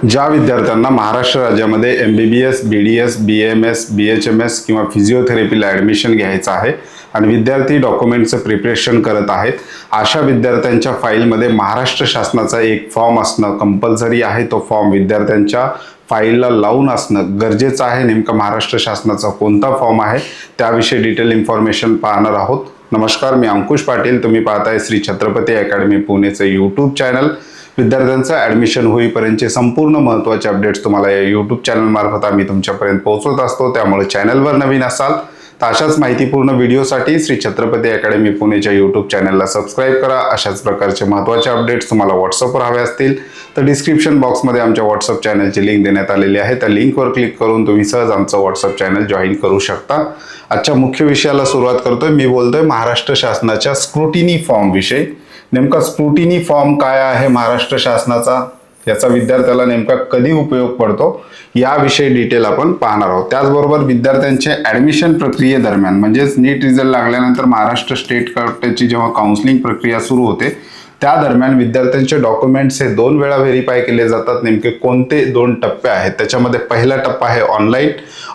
ज्या विद्यार्थ्यांना महाराष्ट्र राज्यामध्ये MBBS, BDS, BAMS, BHMS किंवा फिजिओथेरपीला ॲडमिशन घ्यायचं आहे आणि विद्यार्थी डॉक्युमेंटचं प्रिपरेशन करत आहेत, अशा विद्यार्थ्यांच्या फाईलमध्ये महाराष्ट्र शासनाचा एक फॉर्म असणं कंपल्सरी आहे. तो फॉर्म विद्यार्थ्यांच्या फाईलला लावून असणं गरजेचं आहे. नेमका महाराष्ट्र शासनाचा कोणता फॉर्म आहे त्याविषयी डिटेल इन्फॉर्मेशन पाहणार आहोत. नमस्कार, मी अंकुश पाटील. तुम्ही पाहताय श्री छत्रपती अकॅडमी पुणेचं यूट्यूब चॅनल. विद्यार्थ्यांचं ॲडमिशन होईपर्यंतचे संपूर्ण महत्त्वाचे अपडेट्स तुम्हाला या यूट्यूब चॅनल मार्फत आम्ही तुमच्यापर्यंत पोहोचवत असतो. त्यामुळे चॅनलवर नवीन असाल तर अशाच माहितीपूर्ण व्हिडिओसाठी श्री छत्रपती अकॅडमी पुणेच्या यूट्यूब चॅनलला सबस्क्राईब करा. अशाच प्रकारचे महत्त्वाचे अपडेट्स तुम्हाला व्हॉट्सअपवर हवे असतील तर डिस्क्रिप्शन बॉक्समध्ये आमच्या व्हॉट्सअप चॅनलची लिंक देण्यात आलेली आहे. त्या लिंकवर क्लिक करून तुम्ही सहज आमचं व्हॉट्सअप चॅनल जॉईन करू शकता. आजच्या मुख्य विषयाला सुरुवात करतोय. मी बोलतोय महाराष्ट्र शासनाच्या स्क्रुटिनी फॉर्म विषयी. नेमका स्क्रुटिनी फॉर्म काय आहे महाराष्ट्र शासनाचा, याचा विद्यार्थ्याला नेमका कधी उपयोग पडतो याविषयी डिटेल आपण पाहणार आहोत. त्याचबरोबर विद्यार्थ्यांचे ॲडमिशन प्रक्रियेदरम्यान म्हणजेच नीट रिझल्ट लागल्यानंतर महाराष्ट्र स्टेट कोटाची जेव्हा काउन्सिलिंग प्रक्रिया सुरू होते त्या दरम्यान विद्यार्थ्यांचे डॉक्युमेंट्स हे 2 वेळा व्हेरीफाय केले जातात. नेमके कोणते 2 टप्पे आहेत त्याच्यामध्ये पहिला टप्पा आहे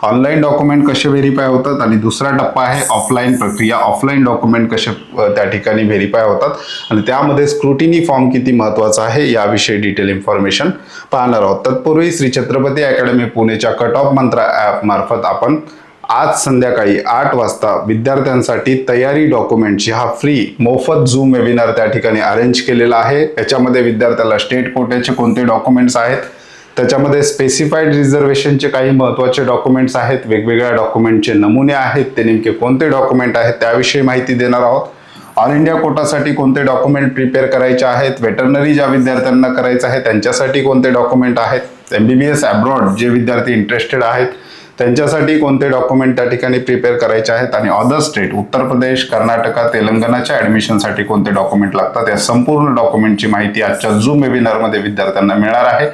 ऑनलाईन डॉक्युमेंट कसे व्हेरीफाय होतात आणि दुसरा टप्पा आहे ऑफलाईन प्रक्रिया, ऑफलाईन डॉक्युमेंट कसे त्या ठिकाणी व्हेरीफाय होतात आणि त्यामध्ये स्क्रुटिनी फॉर्म किती महत्त्वाचा आहे याविषयी डिटेल इन्फॉर्मेशन पाहणार आहोत. तत्पूर्वी श्री छत्रपती अकॅडमी पुणेच्या कट ऑफ मंत्र ॲप मार्फत आपण आज संध्याकाळी 8 वाजता विद्यार्थ्यांसाठी तयारी डॉक्युमेंटची हा फ्री मोफत झूम वेबिनार त्या ठिकाणी अरेंज केलेला आहे. याच्यामध्ये विद्यार्थ्याला स्टेट कोट्याचे कोणते डॉक्युमेंट्स आहेत, त्याच्यामध्ये स्पेसिफाईड रिझर्वेशनचे काही महत्त्वाचे डॉक्युमेंट्स आहेत, वेगवेगळ्या डॉक्युमेंटचे नमुने आहेत, ते नेमके कोणते डॉक्युमेंट आहेत त्याविषयी माहिती देणार आहोत. ऑल इंडिया कोटासाठी कोणते डॉक्युमेंट प्रिपेअर करायचे आहेत, वेटरनरी ज्या विद्यार्थ्यांना करायचं आहे त्यांच्यासाठी कोणते डॉक्युमेंट आहेत, MBBS अब्रॉड जे विद्यार्थी इंटरेस्टेड आहेत त्यांच्यासाठी कोणते डॉक्युमेंट त्या ठिकाणी प्रिपेअर करायचे आहेत आणि अदर स्टेट उत्तर प्रदेश, कर्नाटक, तेलंगणाच्या ॲडमिशनसाठी कोणते डॉक्युमेंट लागतात या संपूर्ण डॉक्युमेंटची माहिती आजच्या झूम वेबिनारमध्ये विद्यार्थ्यांना मिळणार आहे.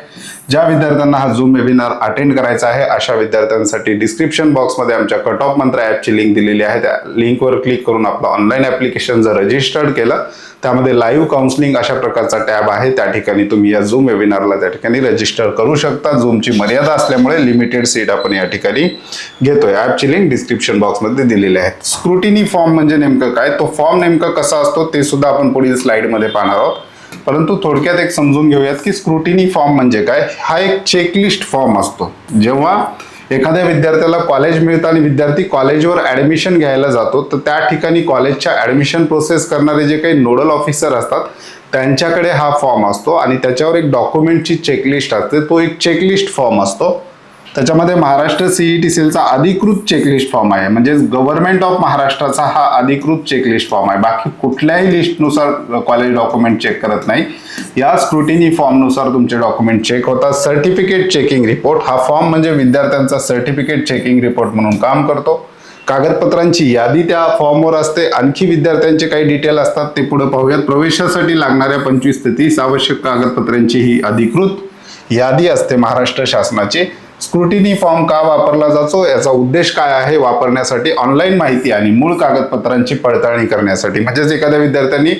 ज्या विद्यार्थ्यांना हा झूम वेबिनार अटेंड करायचा आहे अशा विद्यार्थ्यांसाठी डिस्क्रिप्शन बॉक्समध्ये आमच्या कट ऑफ मंत्र ॲपची लिंक दिलेली आहे. त्या लिंकवर क्लिक करून आपलं ऑनलाईन ॲप्लिकेशन जर रजिस्टर्ड केलं त्यामध्ये लाईव्ह काउन्सिलिंग अशा प्रकारचा टॅब आहे. त्या ठिकाणी तुम्ही या झूम वेबिनारला त्या ठिकाणी रजिस्टर करू शकता. झूमची मर्यादा असल्यामुळे लिमिटेड सीट आपण या ठिकाणी घेतोय. ॲपची लिंक डिस्क्रिप्शन बॉक्समध्ये दिलेली आहे. स्क्रुटिनी फॉर्म म्हणजे नेमकं काय, तो फॉर्म नेमका कसा असतो ते सुद्धा आपण पुढील स्लाइडमध्ये पाहणार आहोत. परंतु थोडक्यात एक समजून घेऊयात की स्क्रुटिनी फॉर्म म्हणजे काय. हा एक चेकलिस्ट फॉर्म असतो. जेव्हा एखाद्या विद्यार्थ्याला कॉलेज मिळतं आणि विद्यार्थी कॉलेजवर ॲडमिशन घ्यायला जातो तर त्या ठिकाणी कॉलेजच्या ॲडमिशन प्रोसेस करणारे जे काही नोडल ऑफिसर असतात त्यांच्याकडे हा फॉर्म असतो आणि त्याच्यावर एक डॉक्युमेंटची चेकलिस्ट असते. तो एक चेकलिस्ट फॉर्म असतो. त्याच्यामध्ये महाराष्ट्र CET सेलचा अधिकृत चेकलिस्ट फॉर्म आहे, म्हणजे गव्हर्नमेंट ऑफ महाराष्ट्राचा हा अधिकृत चेकलिस्ट फॉर्म आहे. बाकी कुठल्याही लिस्टनुसार कॉलेज डॉक्युमेंट चेक करत नाही. या स्क्रुटिनी फॉर्मनुसार तुमचे डॉक्युमेंट चेक होतात. सर्टिफिकेट चेकिंग रिपोर्ट हा फॉर्म म्हणजे विद्यार्थ्यांचा सर्टिफिकेट चेकिंग रिपोर्ट म्हणून काम करतो. कागदपत्रांची यादी त्या फॉर्मवर असते. आणखी विद्यार्थ्यांचे काही डिटेल असतात ते पुढे पाहूयात. प्रवेशासाठी लागणाऱ्या 25 ते 30 आवश्यक कागदपत्रांची ही अधिकृत यादी असते महाराष्ट्र शासनाची. स्क्रुटिनी फॉर्म का वापरला जातो, याचा उद्देश काय आहे वापरण्यासाठी, ऑनलाईन माहिती आणि मूळ कागदपत्रांची पडताळणी करण्यासाठी. म्हणजेच एखाद्या विद्यार्थ्यांनी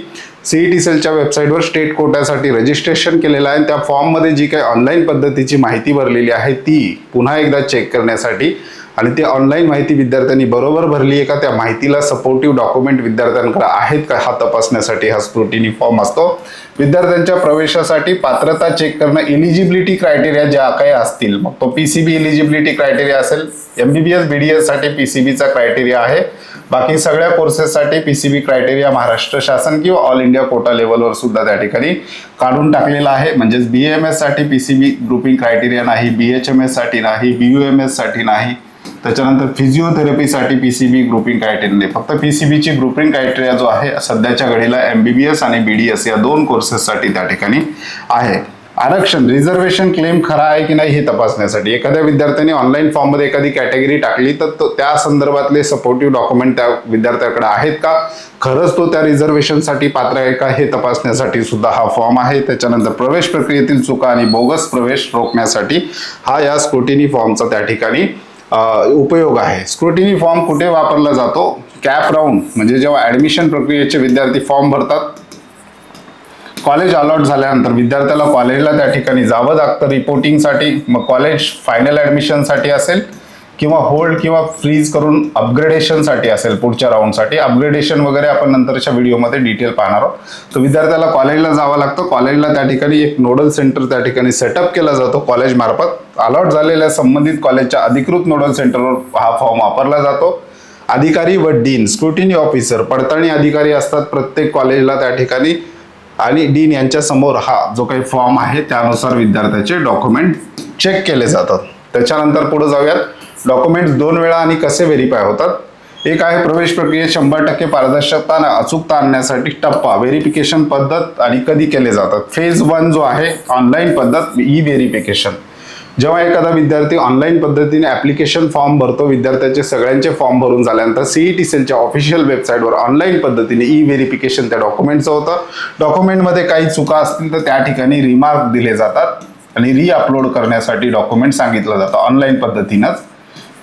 CET सेलच्या वेबसाईटवर स्टेट कोट्यासाठी रजिस्ट्रेशन केलेलं आहे, त्या फॉर्ममध्ये जी काही ऑनलाईन पद्धतीची माहिती भरलेली आहे ती पुन्हा एकदा चेक करण्यासाठी आणि ती ऑनलाईन माहिती विद्यार्थ्यांनी बरोबर भरली आहे का, त्या माहितीला सपोर्टिव्ह डॉक्युमेंट विद्यार्थ्यांकडे आहेत का हा तपासण्यासाठी हा स्क्रुटिनी फॉर्म असतो. विद्यार्थ्यांच्या प्रवेशासाठी पात्रता चेक करणं, एलिजिबिलिटी क्रायटेरिया ज्या काही असतील, मग तो PCB एलिजिबिलिटी क्रायटेरिया असेल, MBBS BDS साठी PCBचा क्रायटेरिया आहे. बाकी सगळ्या कोर्सेससाठी PCB क्रायटेरिया महाराष्ट्र शासन किंवा ऑल इंडिया कोटा लेवलवर सुद्धा त्या ठिकाणी काढून टाकलेला आहे. म्हणजेच BAMS साठी PCB ग्रुपिंग क्रायटेरिया नाही, BHMS साठी नाही, BUMS साठी नाही. त्याच्यानंतर फिजिओथेरपीसाठी PCB ग्रुपिंग क्रायटेरिया नाही. फक्त PCBची ग्रुपिंग क्रायटेरिया जो आहे सध्याच्या घडीला MBBS आणि BDS या 2 कोर्सेससाठी त्या ठिकाणी आहे. आरक्षण रिझर्वेशन क्लेम खरा आहे की नाही हे तपासण्यासाठी एखाद्या विद्यार्थ्याने ऑनलाईन फॉर्ममध्ये एखादी कॅटेगरी टाकली तर त्या संदर्भातले सपोर्टिव्ह डॉक्युमेंट त्या विद्यार्थ्याकडे आहेत का, खरंच तो त्या रिझर्वेशनसाठी पात्र आहे का हे तपासण्यासाठी सुद्धा हा फॉर्म आहे. त्याच्यानंतर प्रवेश प्रक्रियेतील चुका आणि बोगस प्रवेश रोखण्यासाठी हा या स्क्रुटिनी फॉर्मचा त्या ठिकाणी उपयोग आहे. स्क्रुटिनी फॉर्म कुठे वापरला जातो, कॅप राऊंड म्हणजे जेव्हा ॲडमिशन प्रक्रियेचे विद्यार्थी फॉर्म भरतात कॉलेज अलॉट झाल्यानंतर विद्यार्थ्याला कॉलेजला त्या ठिकाणी जावं लागतं रिपोर्टिंगसाठी. मग कॉलेज फायनल ॲडमिशनसाठी असेल किंवा होल्ड किंवा फ्रीज करून अपग्रेडेशनसाठी असेल पुढच्या राऊंडसाठी. अपग्रेडेशन वगैरे आपण नंतरच्या व्हिडिओमध्ये डिटेल पाहणार आहोत. तर विद्यार्थ्याला कॉलेजला जावं लागतं. कॉलेजला त्या ठिकाणी एक नोडल सेंटर त्या ठिकाणी सेटअप केला जातो कॉलेज मार्फत. अलॉट झालेल्या संबंधित कॉलेजच्या अधिकृत नोडल सेंटरवर हा फॉर्म वापरला जातो. अधिकारी व डीन स्क्रुटिनी ऑफिसर पडताळणी अधिकारी असतात प्रत्येक कॉलेजला त्या ठिकाणी, आणि डीन यांच्या समोर हा जो काही फॉर्म आहे त्यानुसार विद्यार्थ्याचे डॉक्युमेंट चेक केले जातात. त्याच्यानंतर पुढे जाऊयात. डॉक्युमेंट्स 2 वेळा आणि कसे व्हेरीफाय होतात. एक आहे प्रवेश प्रक्रियेत 100% पारदर्शकता आणि अचूकता आणण्यासाठी टप्पा व्हेरिफिकेशन पद्धत आणि कधी केले जातात. फेज 1 जो आहे ऑनलाईन पद्धत ई व्हेरिफिकेशन. जेव्हा एखादा विद्यार्थी ऑनलाईन पद्धतीने ऍप्लिकेशन फॉर्म भरतो, विद्यार्थ्याचे सगळ्यांचे फॉर्म भरून झाल्यानंतर सीईटी सेलच्या ऑफिशियल वेबसाईटवर ऑनलाईन पद्धतीने ई व्हेरिफिकेशन त्या डॉक्युमेंटचं होतं. डॉक्युमेंटमध्ये काही चुका असतील तर त्या ठिकाणी रिमार्क दिले जातात आणि री अपलोड करण्यासाठी डॉक्युमेंट सांगितलं जातं ऑनलाईन पद्धतीनंच.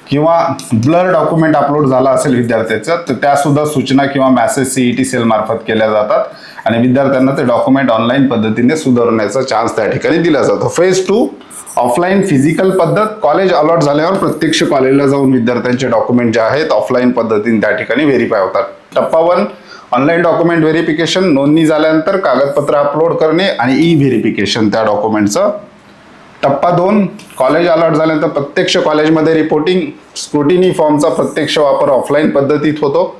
किंवा ब्लर डॉक्युमेंट अपलोड झाला असेल विद्यार्थ्याचं तर त्या सुद्धा सूचना किंवा मेसेज सीईटी सेल मार्फत केल्या जातात आणि विद्यार्थ्यांना ते डॉक्युमेंट ऑनलाईन पद्धतीने सुधारण्याचा चान्स त्या ठिकाणी दिला जातो. फेज 2 ऑफलाईन फिजिकल पद्धत. कॉलेज अलॉट झाल्यावर प्रत्यक्ष कॉलेजला जाऊन विद्यार्थ्यांचे डॉक्युमेंट जे आहेत ऑफलाईन पद्धतीने त्या ठिकाणी व्हेरीफाय होतात. टप्पा 1 ऑनलाईन डॉक्युमेंट व्हेरिफिकेशन. नोंदणी झाल्यानंतर कागदपत्र अपलोड करणे आणि ई व्हेरिफिकेशन त्या डॉक्युमेंटचं. टप्पा 2 कॉलेज अलॉट झाल्यानंतर प्रत्यक्ष कॉलेजमध्ये रिपोर्टिंग. स्क्रुटिनी फॉर्मचा प्रत्यक्ष वापर ऑफलाईन पद्धतीत होतो.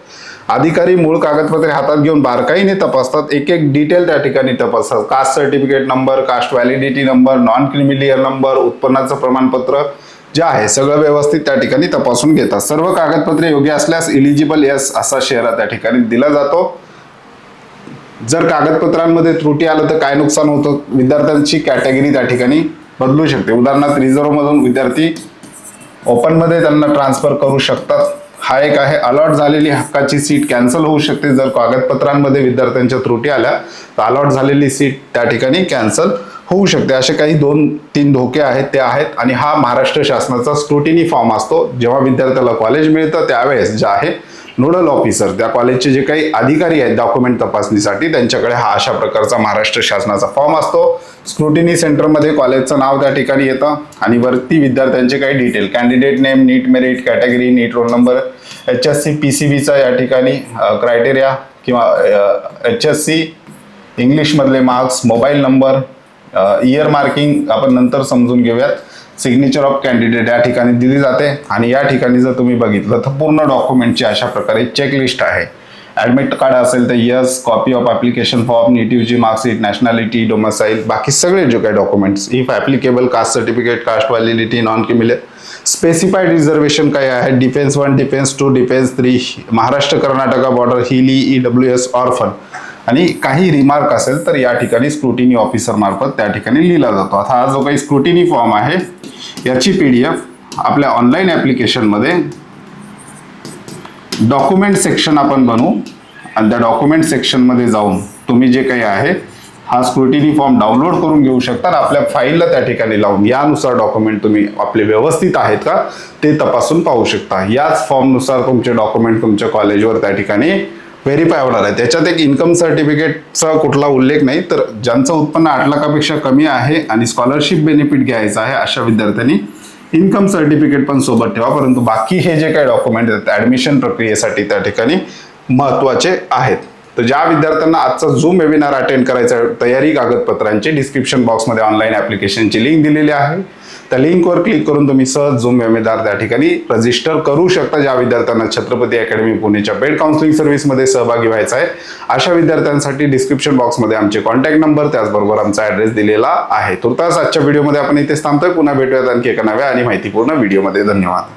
अधिकारी मूळ कागदपत्रे हातात घेऊन बारकाईने तपासतात. एक एक डिटेल त्या ठिकाणी तपासतात. Caste certificate number, caste validity number, non creamy layer number, उत्पन्नाचं प्रमाणपत्र जे आहे सगळं व्यवस्थित त्या ठिकाणी तपासून घेतात. सर्व कागदपत्रे योग्य असल्यास इलिजिबल यस असा शेरा त्या ठिकाणी दिला जातो. जर कागदपत्रांमध्ये त्रुटी आलं तर काय नुकसान होतं, विद्यार्थ्यांची कॅटेगरी त्या ठिकाणी बदलू शकते. उदाहरणार्थ रिझर्व्ह मधून विद्यार्थी ओपन मध्ये त्यांना ट्रान्सफर करू शकतात. हा एक आहे. अलॉट झालेली हक्काची सीट कॅन्सल होऊ शकते जर कागदपत्रांमध्ये विद्यार्थ्यांच्या त्रुटी आल्या तर अलॉट झालेली सीट त्या ठिकाणी कॅन्सल होऊ शकते. असे काही 2-3 धोके आहेत ते आहेत. आणि हा महाराष्ट्र शासनाचा स्क्रुटिनी फॉर्म असतो. जेव्हा विद्यार्थ्याला कॉलेज मिळतं त्यावेळेस जे आहे नोडल ऑफिसर त्या कॉलेजचे जे काही अधिकारी आहेत डॉक्युमेंट तपासणीसाठी त्यांच्याकडे हा अशा प्रकारचा महाराष्ट्र शासनाचा फॉर्म असतो. स्क्रुटिनी सेंटरमध्ये कॉलेजचं नाव त्या ठिकाणी येतं आणि वरती विद्यार्थ्यांचे काही detail candidate name, NEET merit, category, NEET roll number, HSC PCBचा या ठिकाणी क्रायटेरिया किंवा HSC इंग्लिशमधले marks, mobile number, year marking आपण नंतर समजून घेऊयात. सिग्नेचर ऑफ कॅन्डिडेट या ठिकाणी दिली जाते आणि या ठिकाणी जर तुम्ही बघितलं तर पूर्ण डॉक्युमेंटची अशा प्रकारे चेकलिस्ट आहे. ॲडमिट कार्ड असेल तर yes, copy of application form, नेटिव्हची मार्कशीट, नॅशनॅलिटी, डोमिसाईल, बाकी सगळे जे काही documents, if applicable caste certificate, caste validity, non creamy layer, specified reservation काय आहे, defence 1, defence 2, defence 3, Maharashtra Karnataka border, hilly, EWS, orphan आणि काही रिमार्क असेल तर या ठिकाणी स्क्रुटिनी ऑफिसर मार्फत त्या ठिकाणी लिहिला जातो. आता हा जो काही स्क्रुटिनी फॉर्म आहे याची PDF आपल्या ऑनलाईन ॲप्लिकेशनमध्ये डॉक्युमेंट सेक्शन आपण बनवू आणि त्या डॉक्युमेंट सेक्शनमध्ये जाऊन तुम्ही जे काही आहे हा स्क्रुटिनी फॉर्म डाउनलोड करून घेऊ शकता. आपल्या फाईलला त्या ठिकाणी लावून यानुसार डॉक्युमेंट तुम्ही आपले व्यवस्थित आहेत का ते तपासून पाहू शकता. याच फॉर्मनुसार तुमचे डॉक्युमेंट तुमच्या कॉलेजवर त्या ठिकाणी व्हेरीफाय होणार आहे. त्याच्यात एक इन्कम सर्टिफिकेटचा कुठला उल्लेख नाही, तर ज्यांचं उत्पन्न 8 लाखापेक्षा कमी आहे आणि स्कॉलरशिप बेनिफिट घ्यायचा आहे अशा विद्यार्थ्यांनी इन्कम सर्टिफिकेट पण सोबत ठेवा. परंतु बाकी हे जे काही डॉक्युमेंट आहेत ॲडमिशन प्रक्रियेसाठी त्या ठिकाणी महत्त्वाचे आहेत. तर ज्या विद्यार्थ्यांना आजचा झूम वेबिनार अटेंड करायचा तयारी कागदपत्रांची डिस्क्रिप्शन बॉक्समध्ये ऑनलाईन ॲप्लिकेशनची लिंक दिलेली आहे. त्या लिंकवर क्लिक करून तुम्ही सहज झूम वेबिनार त्या ठिकाणी रजिस्टर करू शकता. ज्या विद्यार्थ्यांना छत्रपती अकॅडमी पुणेच्या पेड काउन्सिलिंग सर्व्हिसमध्ये सहभागी व्हायचा आहे अशा विद्यार्थ्यांसाठी डिस्क्रिप्शन बॉक्समध्ये आमचे कॉन्टॅक्ट नंबर त्याचबरोबर आमचा ॲड्रेस दिलेला आहे. तुर्तास आजच्या व्हिडिओमध्ये आपण इथेच थांबतोय. पुन्हा भेटूयात आणखी एका नव्या आणि माहितीपूर्ण व्हिडिओमध्ये. धन्यवाद.